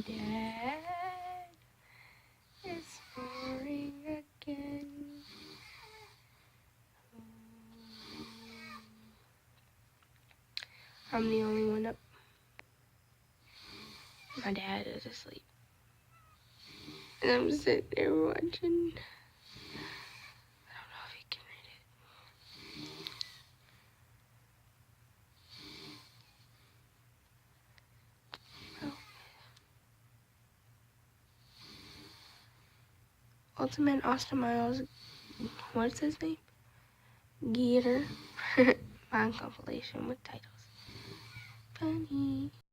Dad, it's pouring again. I'm the only one up. My dad is asleep. And I'm sitting there watching. I don't know if he can read it. Ultimate Austin Miles, what's his name? Geeter. Mine compilation with titles.